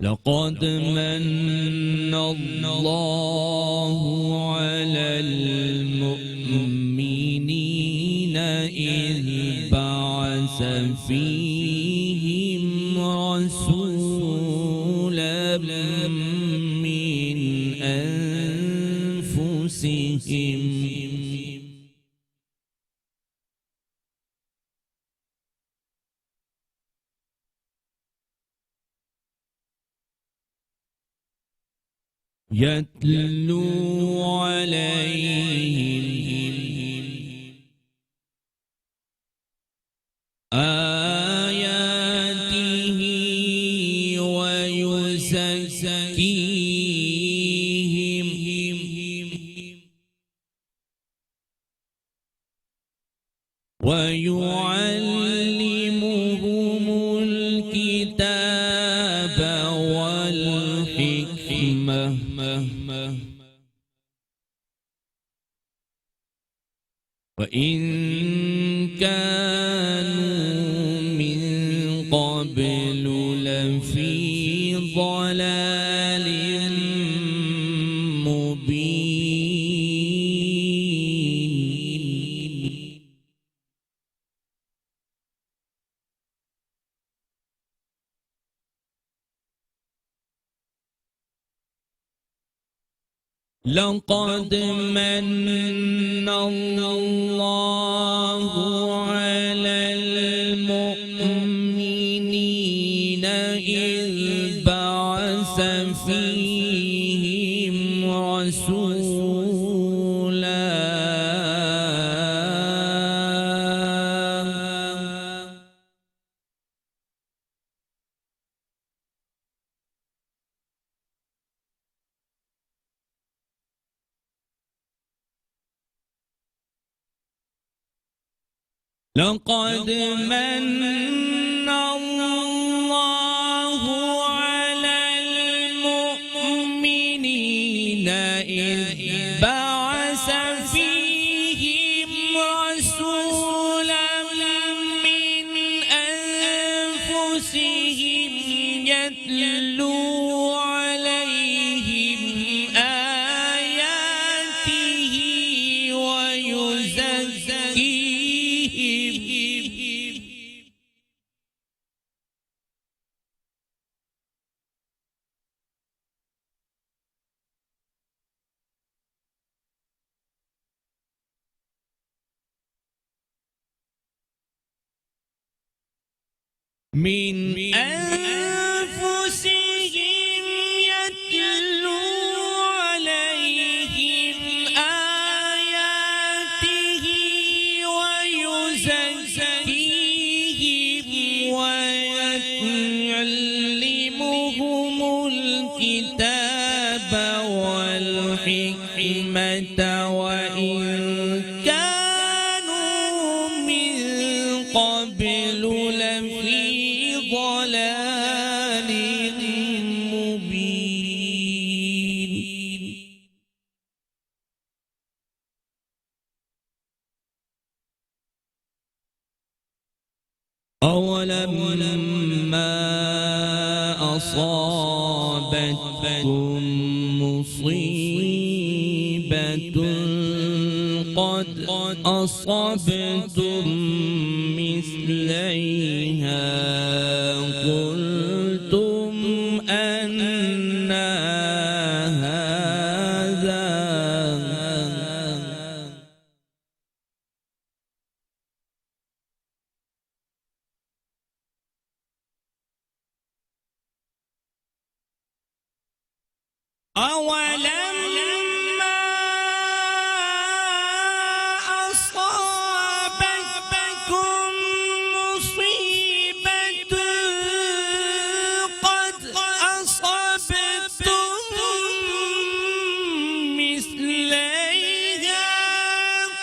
لقد من الله فيهم رسولا من أنفسهم يتلو عليهم آياته ويزكيهم ويعلمهم الكتاب والحكمة وإن كانوا من قبل لفي ضلال مبين لقد من الله على المؤمنين إذ بعث فيهم رسولا لقد من الله على المؤمنين إذ بعث فيهم رسولا من أنفسهم يتلو عليهم آياته ويزكيهم من أنفسهم يتلو عليهم آياته ويزكيهم ويعلمهم الكتاب والحكمة وإن كانوا من قبل لفي ضلال مبين أولما أصابتكم مصيبة قد أصبتم مثليها قلتم أن هذا أولما أصابتكم مصيبة قد أصبتم مثليها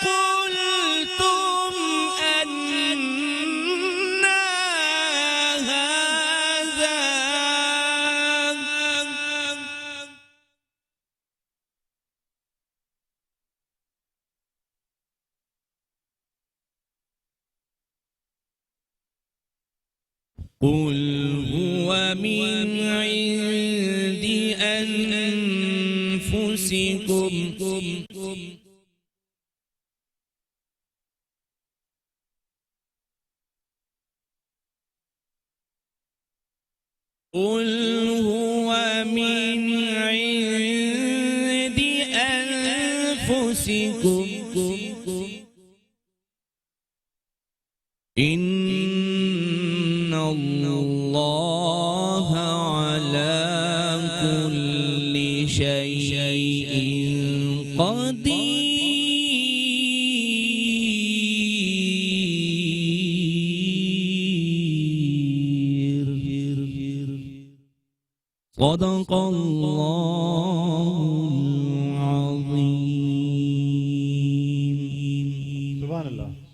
قلتم أن هذا قل هو من عند أنفسكم قل هو من عند أنفسكم إن الله على كل شيء قدير صدق الله العظيم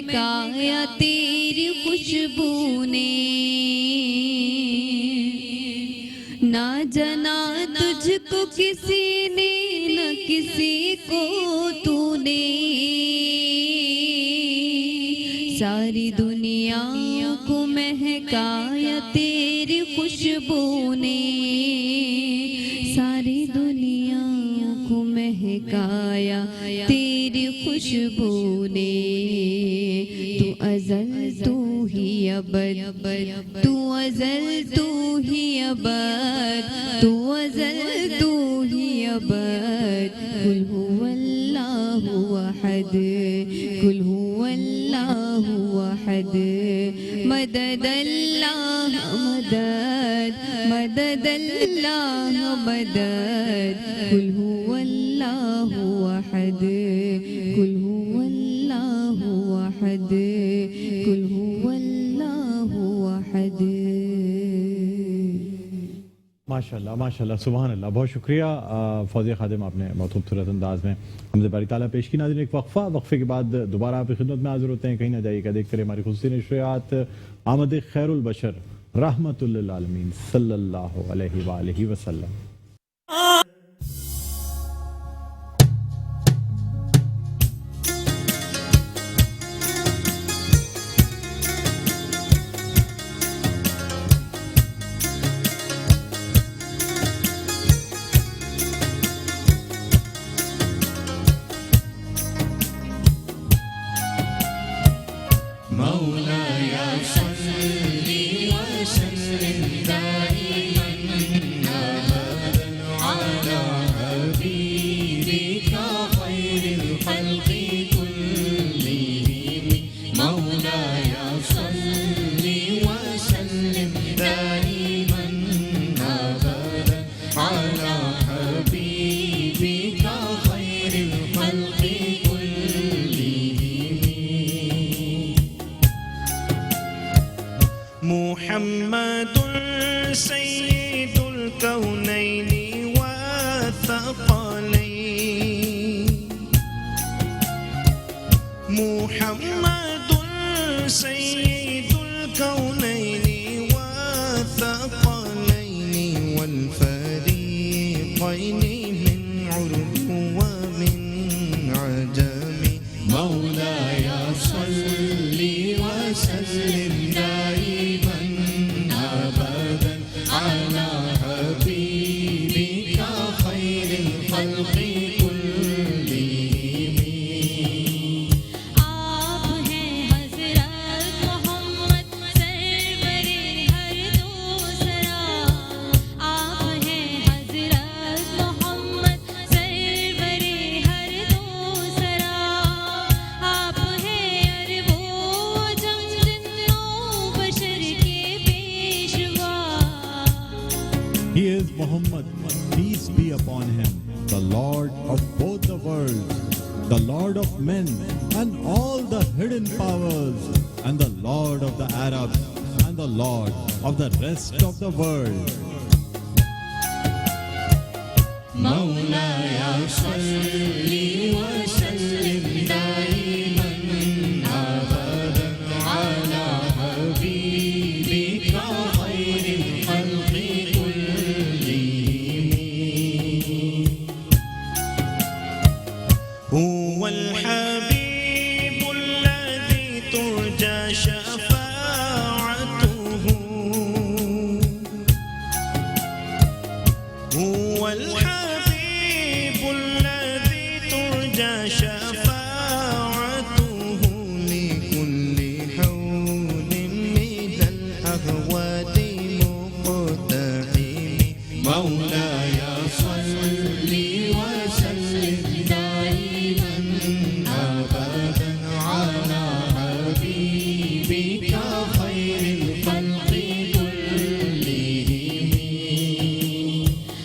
مہکایا تیری خوشبو نے نہ جنا تجھ کو کسی نے نہ کسی کو تو نے ساری دنیا کو مہکایا تیری خوشبو نے ساری دنیا کو مہکایا تیری خوشبو نے تو ازل تو ہی ابد تو ازل تو ہی ابد تو ازل تو ہی ابد قل هو اللہ احد قل هو اللہ احد مدد اللہ مدد مدد اللہ مدد قل هو اللہ احد قل هو اللہ احد قل هو اللہ احد. ماشاءاللہ ماشاءاللہ سبحان اللہ. بہت شکریہ فوزیہ خادم, آپ نے بہت خوبصورت انداز میں حمد باری تعالیٰ پیش کی. ناظرین ایک وقفے کے بعد دوبارہ آپ کی خدمت میں حاضر ہوتے ہیں. کہیں نہ جائیے گا, دیکھتے رہے ہماری خصوصی نشریات آمد خیر البشر رحمت للعالمین صلی اللہ علیہ وآلہ وسلم. محمد سید الکونین والثقلین محمد سید الکونین والثقلین والفریقین من عرب ومن عجم مولاي صل وسلم دائما أبدا على حبيبك خير الخلق كلهم. آپ ہیں حضرت محمد سرور ہر دوسرا آپ ہیں حضرت محمد سرور ہر دوسرا آپ ہیں عرب و عجم جن و بشر کے پیشوا. He is Muhammad, peace be upon him, the Lord of both the worlds, the Lord of men and all the hidden powers, and the Lord of the Arabs and the Lord of the rest of the world. مولاي صل وسلم دائما أبدا على حبيبك خير الخلق كلهم. هو الحبيب الذي ترجى شفاعته هو الحبيب الذي ترجى شفاعته لكل حول من الأهوال مقتحم. مولاي صل وسلم دائما أبدا على حبيبك خير الخلق كلهم.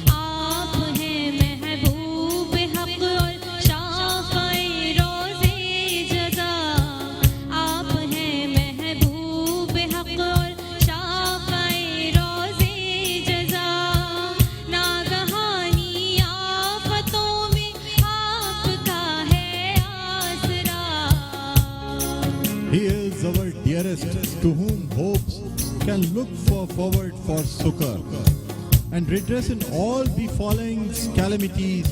آپ ہیں محبوب حق اور شافعِ to whom hopes can look forward for succor and redress in all befalling calamities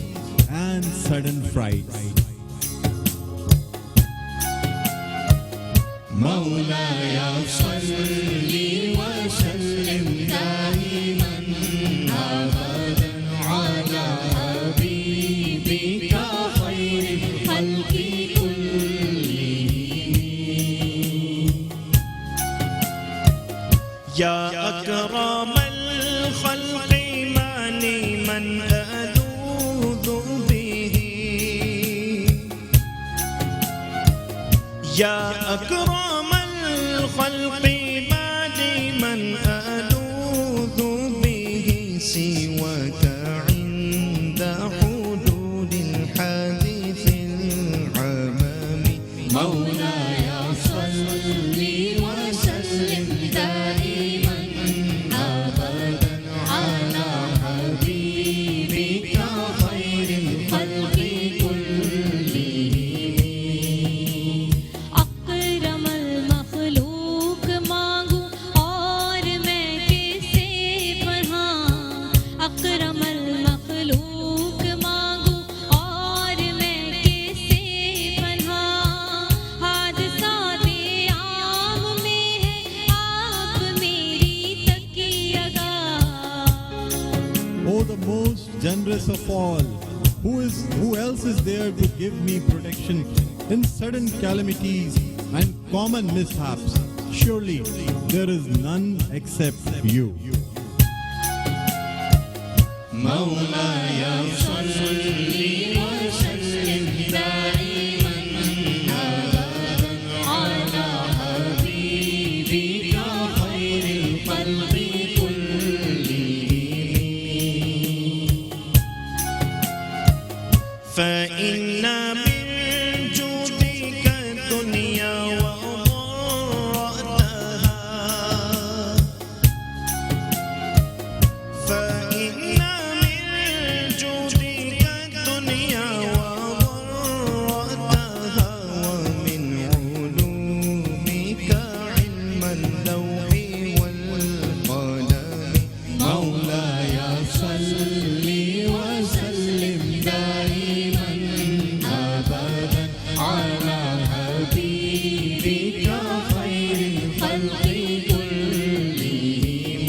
and sudden frights. مولاي صل وسلم دائما أبدا على حبيبك خير الخلق كلهم يا أكرم الخلق ماني من ألوذ به يا أكرم الخلق ماني من ألوذ به سواك عند حدود الحادث العمام مولاي صل وسلم دائما أبدا على حبيبك خير الخلق كلهم اکرم المخلوق مانگوں اور میں کس سے پڑھاں اکرم المخلوق مانگوں اور میں کس سے پڑھاں حادثات عام میں ہے آپ میری تکیہ گاہ Oh, the most generous of all, who else is there to give me protection in sudden calamities and common mishaps? Surely there is none except you. مولاي صل وسلم دائما أبدا على حبيبك خير الخلق كلهم فإن من جودك الدنيا وضرتها فإن من جودك الدنيا وضرتها ومن علومك علم اللوح والقلم مولاي صل وسلم دائما أبدا على حبيبك خير الخلق كلهم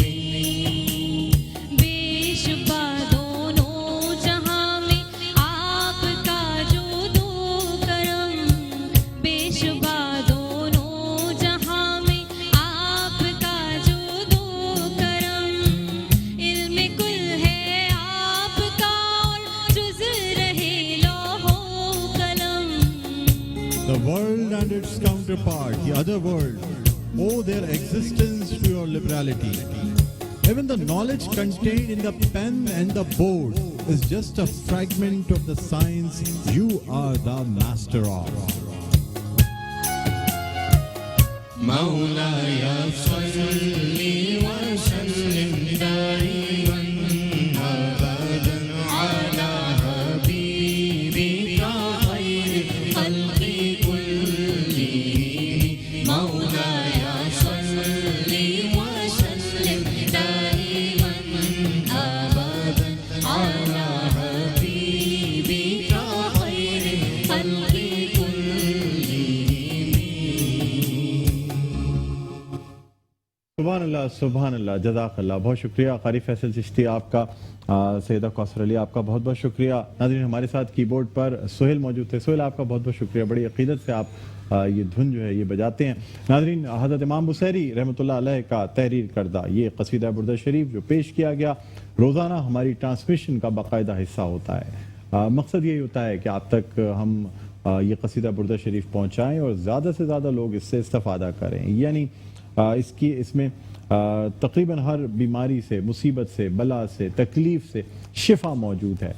بے شبہ دونوں جہاں میں آپ کا جو دو کرم بے شبہ دونوں جہاں میں آپ کا جو دو کرم علم کل ہے آپ کا اور جز رہے لوح و قلم The world and its counterpart, the other world, owe their existence to your liberality. Even the knowledge contained in the pen and the board is just a fragment of the science you are the master of. مولاي صل وسلم دائما أبدا على حبيبك خير الخلق كلهم مولاي صل وسلم دائما أبدا على حبيبك خير الخلق كلهم سبحان اللہ جزاک اللہ. بہت شکریہ قاری فیصل چشتی آپ کا. سیدہ کوثر علی آپ کا بہت بہت شکریہ. ناظرین ہمارے ساتھ کی بورڈ پر سہیل موجود تھے. سہیل آپ کا بہت بہت شکریہ. بڑی عقیدت سے آپ یہ دھن جو ہے یہ بجاتے ہیں. ناظرین حضرت امام بصیری رحمۃ اللہ علیہ کا تحریر کردہ یہ قصیدہ بردہ شریف جو پیش کیا گیا روزانہ ہماری ٹرانسمیشن کا باقاعدہ حصہ ہوتا ہے. مقصد یہی ہوتا ہے کہ آپ تک ہم یہ قصیدہ بردہ شریف پہنچائیں اور زیادہ سے زیادہ لوگ اس سے استفادہ کریں. یعنی اس میں تقریباً ہر بیماری سے مصیبت سے بلا سے تکلیف سے شفا موجود ہے.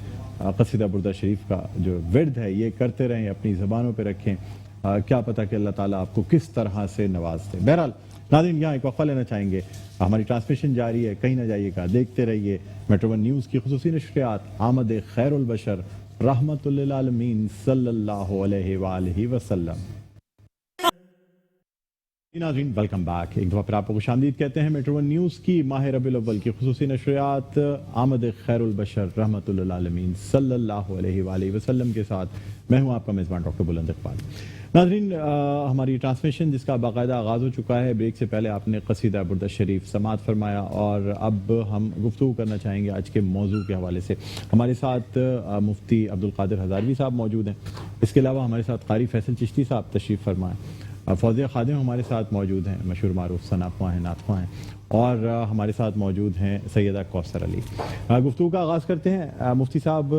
قصیدہ بردہ شریف کا جو ورد ہے یہ کرتے رہیں, اپنی زبانوں پہ رکھیں. کیا پتہ کہ اللہ تعالیٰ آپ کو کس طرح سے نواز دے. بہرحال ناظرین یہاں ایک وقفہ لینا چاہیں گے. ہماری ٹرانسمیشن جاری ہے, کہیں نہ جائیے گا, دیکھتے رہیے میٹرو ون نیوز کی خصوصی نشریات. آمد خیر البشر رحمت للعالمین صلی اللہ علیہ وآلہ وسلم. ناظرین ویلکم بیک، ایک دفعہ پھر آپ کو خوش آمدید کہتے ہیں میٹرو ون نیوز کی ماہ ربیع الاول کی خصوصی نشریات آمد خیر البشر رحمت للعالمین صلی اللہ علیہ وآلہ وسلم کے ساتھ میں ہوں آپ کا میزبان ڈاکٹر بلند اقبال۔ ناظرین ہماری ٹرانسمیشن جس کا باقاعدہ آغاز ہو چکا ہے، بریک سے پہلے آپ نے قصیدہ بردہ شریف سماعت فرمایا اور اب ہم گفتگو کرنا چاہیں گے آج کے موضوع کے حوالے سے۔ ہمارے ساتھ مفتی عبدالقادر ہزاروی صاحب موجود ہیں، اس کے علاوہ ہمارے ساتھ قاری فیصل چشتی صاحب تشریف فرمائیں، فوزیہ خادم ہمارے ساتھ موجود ہیں، مشہور معروف ثنا خواں ہیں، نعت خواں ہیں، اور ہمارے ساتھ موجود ہیں سیدہ کوثر علی۔ گفتگو کا آغاز کرتے ہیں۔ مفتی صاحب،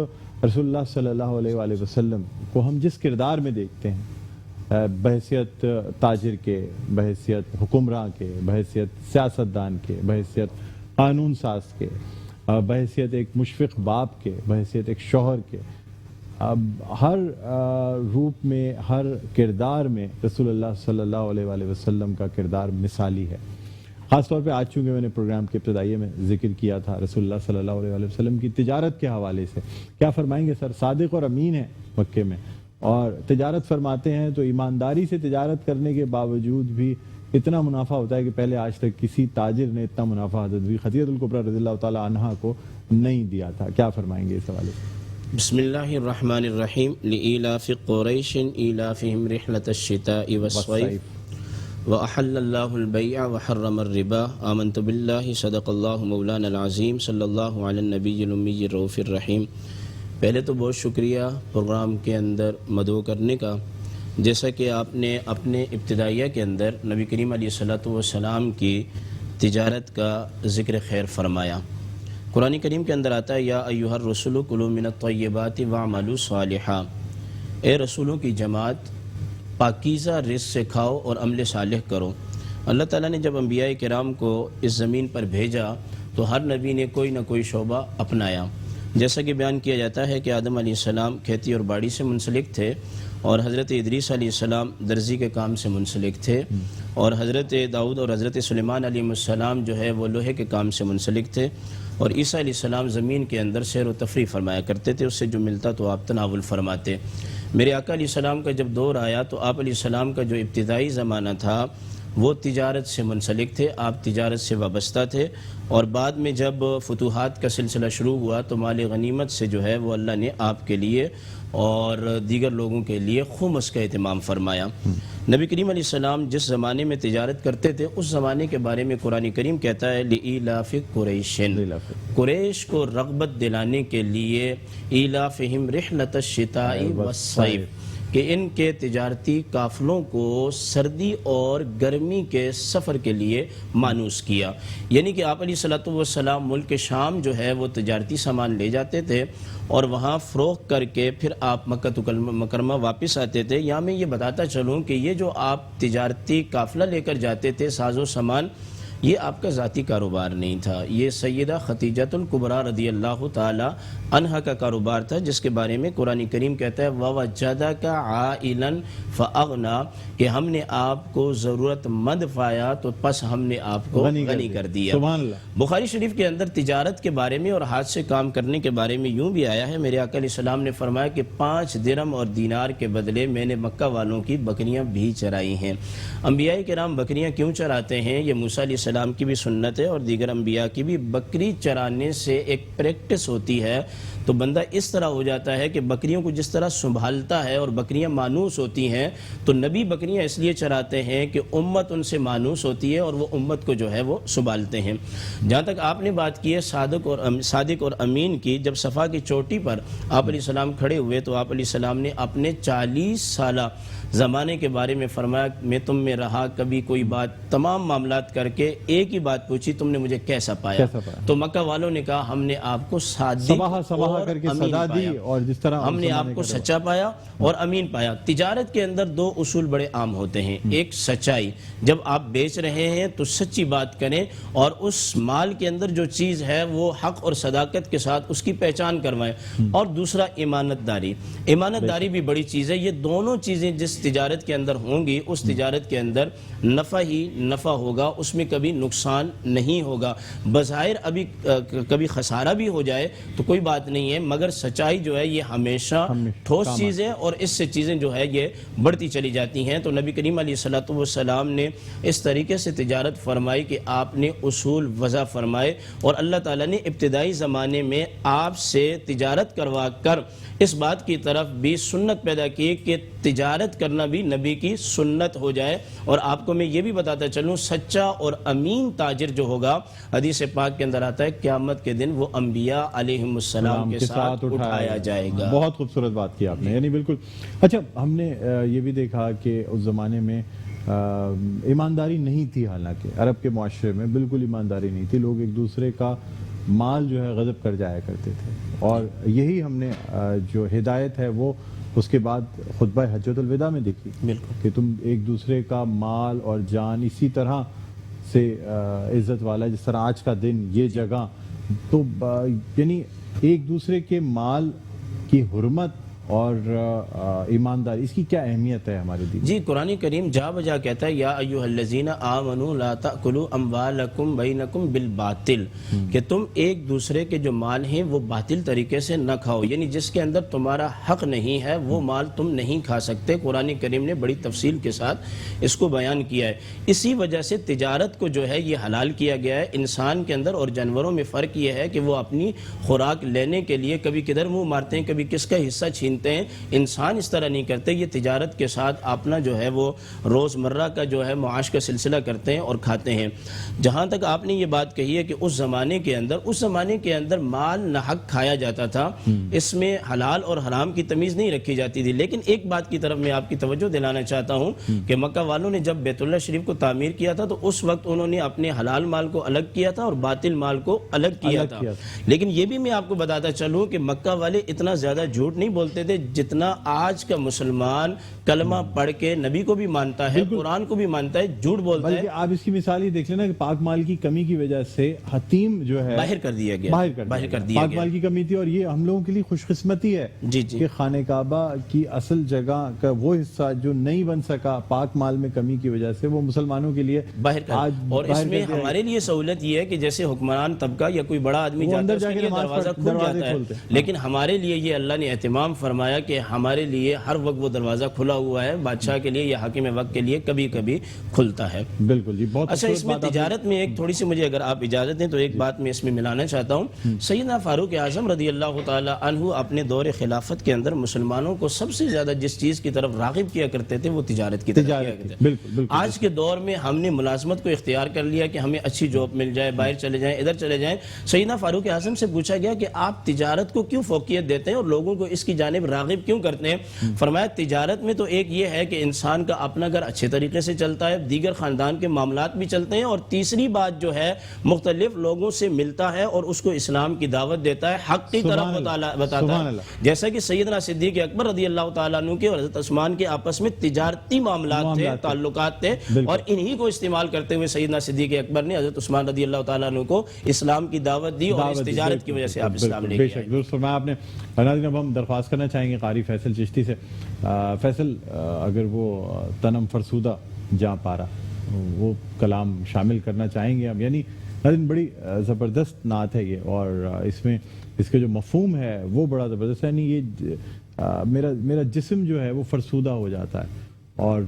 رسول اللہ صلی اللہ علیہ وآلہ وسلم کو ہم جس کردار میں دیکھتے ہیں، بحیثیت تاجر کے، بحیثیت حکمراں کے، بحیثیت سیاستدان کے، بحیثیت قانون ساز کے، بحیثیت ایک مشفق باپ کے، بحیثیت ایک شوہر کے، اب ہر روپ میں، ہر کردار میں رسول اللہ صلی اللہ علیہ وآلہ وسلم کا کردار مثالی ہے۔ خاص طور پہ آج چونکہ میں نے پروگرام کے ابتدائیے میں ذکر کیا تھا رسول اللہ صلی اللہ علیہ وآلہ وسلم کی تجارت کے حوالے سے، کیا فرمائیں گے سر؟ صادق اور امین ہیں مکے میں اور تجارت فرماتے ہیں، تو ایمانداری سے تجارت کرنے کے باوجود بھی اتنا منافع ہوتا ہے کہ پہلے آج تک کسی تاجر نے اتنا منافع حضرت خدیجہ الکبریٰ رضی اللہ تعالی عنہا کو نہیں دیا تھا۔ کیا فرمائیں گے اس حوالے سے؟ بسم اللہ الرحمن الرحیم لإیلاف قریش ایلافہم رحلۃ الشتاء والصیف وأحل اللہ البیع وحرم الربا آمنت باللہ صدق اللہ مولانا العظیم صلی اللہ علی النبی الامی الرؤوف الرحیم۔ پہلے تو بہت شکریہ پروگرام کے اندر مدعو کرنے کا، جیسا کہ آپ نے اپنے ابتدائیہ کے اندر نبی کریم علیہ الصلوۃ والسلام کی تجارت کا ذکر خیر فرمایا۔ قرآن کریم کے اندر آتا ہے یا ایھا الرسل کلوا من الطیبات واعملوا صالحا، اے رسولوں کی جماعت پاکیزہ رزق سے کھاؤ اور عمل صالح کرو۔ اللہ تعالیٰ نے جب انبیاء کرام کو اس زمین پر بھیجا تو ہر نبی نے کوئی نہ کوئی شعبہ اپنایا۔ جیسا کہ بیان کیا جاتا ہے کہ آدم علیہ السلام کھیتی اور باڑی سے منسلک تھے، اور حضرت ادریس علیہ السلام درزی کے کام سے منسلک تھے، اور حضرت داؤد اور حضرت سلیمان علیہ السلام جو ہے وہ لوہے کے کام سے منسلک تھے، اور عیسیٰ علیہ السلام زمین کے اندر سیر و تفریح فرمایا کرتے تھے، اس سے جو ملتا تو آپ تناول فرماتے۔ میرے آقا علیہ السلام کا جب دور آیا تو آپ علیہ السلام کا جو ابتدائی زمانہ تھا وہ تجارت سے منسلک تھے، آپ تجارت سے وابستہ تھے، اور بعد میں جب فتوحات کا سلسلہ شروع ہوا تو مال غنیمت سے جو ہے وہ اللہ نے آپ کے لیے اور دیگر لوگوں کے لیے خمس کا اہتمام فرمایا۔ نبی کریم علیہ السلام جس زمانے میں تجارت کرتے تھے اس زمانے کے بارے میں قرآن کریم کہتا ہے لإیلاف قریش، قریش کو رغبت دلانے کے لیے ایلافہم رحلۃ الشتاء والصیف، کہ ان کے تجارتی قافلوں کو سردی اور گرمی کے سفر کے لیے مانوس کیا۔ یعنی کہ آپ علیہ الصلوۃ والسلام ملک شام جو ہے وہ تجارتی سامان لے جاتے تھے اور وہاں فروخت کر کے پھر آپ مکہ مکرمہ واپس آتے تھے۔ یہاں میں یہ بتاتا چلوں کہ یہ جو آپ تجارتی قافلہ لے کر جاتے تھے ساز و سامان، یہ آپ کا ذاتی کاروبار نہیں تھا، یہ سیدہ خدیجہ الکبریٰ رضی اللہ تعالی عنہا کا کاروبار تھا، جس کے بارے میں قرآن کریم کہتا ہے وَوَجَّدَكَ عَائِلًا فَأَغْنَا، کہ ہم نے آپ کو ضرورت مند پایا تو پس ہم نے آپ کو غنی کر دیا۔ سبحان اللہ۔ بخاری شریف کے اندر تجارت کے بارے میں اور ہاتھ سے کام کرنے کے بارے میں یوں بھی آیا ہے، میرے آقا علیہ السلام نے فرمایا کہ 5 درہم اور دینار کے بدلے میں نے مکہ والوں کی بکریاں بھی چرائی ہیں۔ انبیاء کرام بکریاں کیوں چراتے ہیں؟ یہ موسیٰ علیہ السلام کی بھی سنت ہے اور دیگر انبیاء کی بھی۔ بکری چرانے سے ایک پریکٹس ہوتی ہے تو بندہ اس طرح ہو جاتا ہے کہ بکریوں کو جس طرح سنبھالتا ہے، اور بکریاں مانوس ہوتی ہیں تو نبی بکریاں اس لیے چراتے ہیں کہ امت ان سے مانوس ہوتی ہے اور وہ امت کو جو ہے وہ سنبھالتے ہیں۔ جہاں تک آپ نے بات کی ہے صادق اور امین کی، جب صفا کی چوٹی پر آپ علیہ السلام کھڑے ہوئے تو آپ علیہ السلام نے اپنے 40 سالہ زمانے کے بارے میں فرمایا میں تم میں رہا کبھی کوئی بات، تمام معاملات کر کے ایک ہی بات پوچھی تم نے مجھے کیسا پایا؟ تو مکہ والوں نے کہا ہم نے آپ کو صادق اور امین پایا، اور جس طرح ہم نے آپ کو سچا پایا اور امین پایا۔ تجارت کے اندر 2 اصول بڑے عام ہوتے ہیں، ایک سچائی، جب آپ بیچ رہے ہیں تو سچی بات کریں اور اس مال کے اندر جو چیز ہے وہ حق اور صداقت کے ساتھ اس کی پہچان کروائیں، اور دوسرا امانت داری۔ امانت داری بھی بڑی چیز ہے۔ یہ دونوں چیزیں جس تجارت کے اندر ہوں گی اس تجارت کے اندر نفع ہی نفع ہوگا، اس میں کبھی کبھی نقصان نہیں ہوگا. بظاہر ابھی کبھی خسارہ بھی ہو جائے تو کوئی بات نہیں ہے، مگر سچائی جو ہے یہ ہمیشہ ٹھوس چیز ہے اور اس سے چیزیں جو ہے یہ بڑھتی چلی جاتی ہیں. تو نبی کریم علیہ الصلوۃ والسلام نے اس طریقے سے تجارت فرمائی کہ آپ نے اصول وضع فرمائے، اور اللہ تعالیٰ نے ابتدائی زمانے میں آپ سے تجارت کروا کر اس بات کی طرف بھی سنت پیدا کی کہ تجارت کرنا بھی نبی کی سنت ہو جائے. اور آپ کو میں یہ بھی بتاتا چلوں، سچا اور امین تاجر جو ہوگا، حدیث پاک کے اندر آتا ہے قیامت کے دن وہ انبیاء علیہم السلام کے ساتھ اٹھایا جائے گا. بہت خوبصورت بات کی آپ نے، یعنی بالکل. اچھا، ہم نے یہ بھی دیکھا کہ اس زمانے میں ایمانداری نہیں تھی، حالانکہ عرب کے معاشرے میں بالکل ایمانداری نہیں تھی. لوگ ایک دوسرے کا مال جو ہے غصب کر جایا کرتے تھے، اور یہی ہم نے جو ہدایت ہے وہ اس کے بعد خطبہ حجۃ الوداع میں دیکھی کہ تم ایک دوسرے کا مال اور جان اسی طرح سے عزت والا، جس طرح آج کا دن یہ جگہ، تو یعنی ایک دوسرے کے مال کی حرمت اور ایمانداری، اس کی کیا اہمیت ہے ہمارے دین؟ جی، قرآن کریم جا بجا کہتا ہے یا ایھا الذین آمنوا لا تأکلوا اموالکم بینکم بالباطل، کہ تم ایک دوسرے کے جو مال ہیں وہ باطل طریقے سے نہ کھاؤ، یعنی جس کے اندر تمہارا حق نہیں ہے وہ مال تم نہیں کھا سکتے. قرآن کریم نے بڑی تفصیل کے ساتھ اس کو بیان کیا ہے. اسی وجہ سے تجارت کو جو ہے یہ حلال کیا گیا ہے. انسان کے اندر اور جانوروں میں فرق یہ ہے کہ وہ اپنی خوراک لینے کے لیے کبھی کدھر منہ مارتے ہیں، کبھی کس کا حصہ چھینتے ہیں. انسان اس طرح نہیں کرتے، یہ تجارت کے ساتھ اپنا جو ہے وہ روزمرہ کا جو ہے معاش کا سلسلہ کرتے ہیں اور کھاتے ہیں. جہاں تک آپ نے یہ بات کہی ہے کہ اس زمانے کے اندر مال ناحق کھایا جاتا تھا، اس میں حلال اور حرام کی تمیز نہیں رکھی جاتی تھی. لیکن ایک بات کی طرف میں آپ کی توجہ دلانا چاہتا ہوں کہ مکہ والوں نے جب بیت اللہ شریف کو تعمیر کیا تھا تو اس وقت انہوں نے اپنے حلال مال کو الگ کیا تھا اور باطل مال کو الگ کیا تھا. لیکن یہ بھی میں آپ کو بتاتا چلوں کہ مکہ والے اتنا زیادہ جھوٹ نہیں بولتے تھے جتنا آج کا مسلمان کلمہ پڑھ کے نبی کو بھی مانتا ہے، قرآن کو بھی مانتا ہے، جھوٹ بولتا ہے. بلکہ آپ اس کی مثال ہی دیکھ لینا کہ پاک مال کی کمی کی وجہ سے حتیم جو ہے باہر کر دیا گیا، باہر کر دیا پاک گیا. مال کی کمی تھی، اور یہ ہم لوگوں کے لیے خوش قسمتی ہے کہ خانہ کعبہ کی اصل جگہ کا وہ حصہ جو نہیں بن سکا پاک مال میں کمی کی وجہ سے، وہ مسلمانوں کے لیے باہر کر. اور اس میں ہمارے لیے سہولت یہ ہے کہ جیسے حکمران طبقہ یا کوئی بڑا آدمی جاتا ہے اس کے لیے دروازہ کھل جاتا ہے، لیکن ہمارے لیے یہ اللہ نے اہتمام فرمایا کہ ہمارے لیے ہر وقت وہ دروازہ کھلا ہوا ہے. بادشاہ کے لیے یا حاکم وقت کے لیے کبھی کبھی کھلتا ہے. بالکل جی، بہت اچھا. اس میں تجارت میں ایک تھوڑی سی مجھے اگر آپ اجازت دیں تو ایک بات میں اس میں ملانا چاہتا ہوں. سیدنا فاروق اعظم رضی اللہ تعالی عنہ اپنے دور خلافت کے اندر مسلمانوں کو سب سے زیادہ جس چیز کی طرف راغب کیا کرتے تھے وہ تجارت کی طرف کیا کرتے تھے. بالکل. آج کے دور میں ہم نے ملازمت کو اختیار کر لیا کہ ہمیں اچھی جاب مل جائے، باہر چلے جائیں، ادھر چلے جائیں. سیدنا فاروق اعظم سے پوچھا گیا کہ آپ تجارت کو کیوں فوقیت دیتے ہیں اور لوگوں کو اس کی جانب راغب کیوں کرتے ہیں؟ فرمایا تجارت میں تو ایک یہ ہے کہ انسان کا اپنا گھر اچھے طریقے سے چلتا ہے، دیگر خاندان کے معاملات بھی چلتے ہیں، اور تیسری بات جو ہے مختلف لوگوں سے ملتا ہے اور اس کو اسلام کی دعوت دیتا ہے، حق کی طرف بتاتا ہے. جیسا کہ سیدنا صدیق اکبر رضی اللہ تعالیٰ عنہ کے اور حضرت عثمان کے آپس میں تجارتی معاملات تھے، تعلقات تھے، اور انہی کو استعمال کرتے ہوئے سیدنا صدیق اکبر نے حضرت عثمان رضی اللہ تعالیٰ عنہ کو اسلام کی دعوت دی، اور اس تجارت کی وجہ سے آپ اسلام لے گئے. درست فرمایا آپ نے. ناظرین، اب ہم درخواست کرنا چاہیں گے قاری فیصل چشتی سے. فیصل، اگر وہ تنم فرسودہ جاں پارا وہ کلام شامل کرنا چاہیں گے ہم. یعنی بڑی زبردست نعت ہے یہ، اور اس میں اس کا جو مفہوم ہے وہ بڑا زبردست ہے. یعنی یہ میرا جسم جو ہے وہ فرسودہ ہو جاتا ہے، اور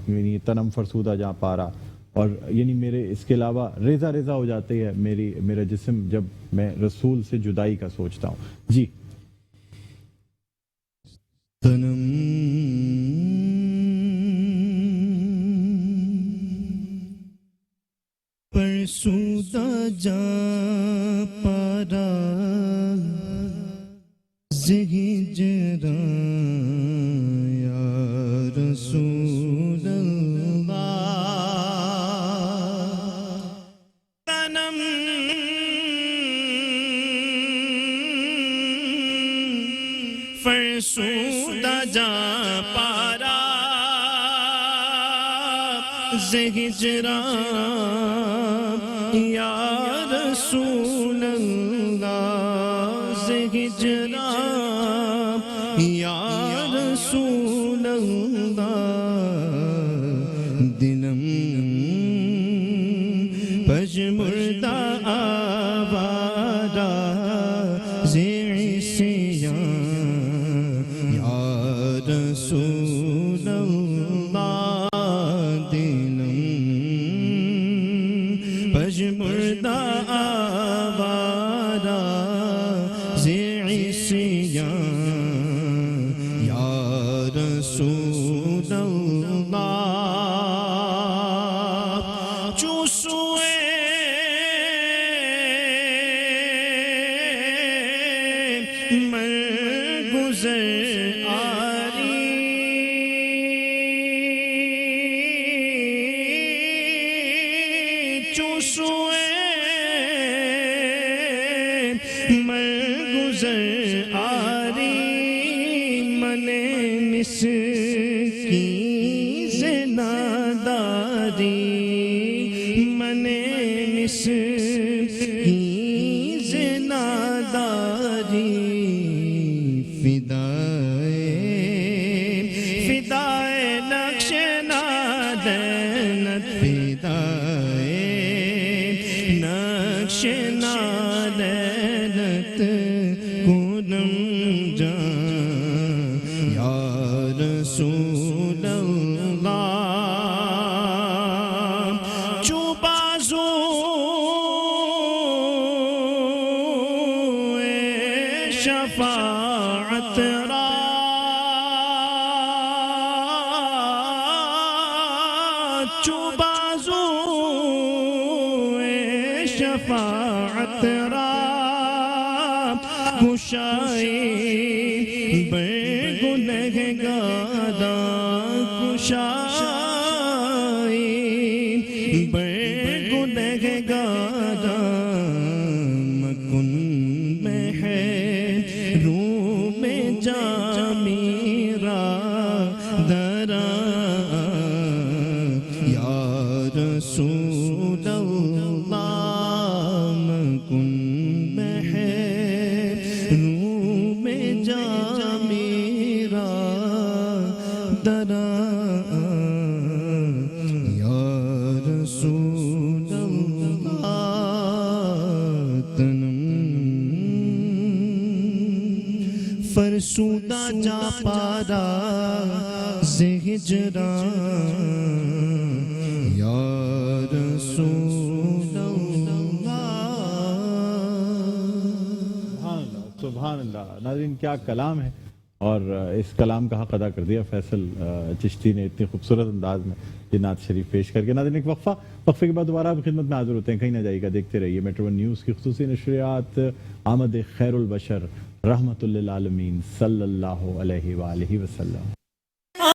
یعنی تنم فرسودہ جاں پارا، اور یعنی میرے اس کے علاوہ ریزہ ریزہ ہو جاتی ہے میرا جسم جب میں رسول سے جدائی کا سوچتا ہوں. جی. تنم فرسودہ جاں پارا زہجراں یا رسول اللہ. تنم فرسودہ جاں پارا زہجراں یا رسول اللہ. زہجراں یا رسول اللہ. دنم رسول اللہ جو سوئے گزر مسکین سے ناداری من مسکین سے ناداری فدائے نقش نادینت فدائے نقش نادینت کنم جان یا رسول اللہ جو بازو شفاعت را جو بازو شفاعت را گشائی گنہگارا کشائی گنہگارا مکن میں ہے روح میں جا میرا درا یا رسول اللہ مکن میں ہے روح میں جا میرا درا یا رسول اللہ تنم فرسودہ جا پارا ہجران یا رسول اللہ سبحان اللہ ناظرین کیا کلام ہے اور اس کلام کا حق ادا کر دیا فیصل چشتی نے اتنی خوبصورت انداز میں یہ نعت شریف پیش کر کے ناظرین ایک وقفے کے بعد دوبارہ آپ خدمت میں حاضر ہوتے ہیں کہیں نہ جائیے گا دیکھتے رہیے میٹرو ون نیوز کی خصوصی نشریات آمد خیر البشر رحمت للعالمین صلی اللہ علیہ وآلہ وسلم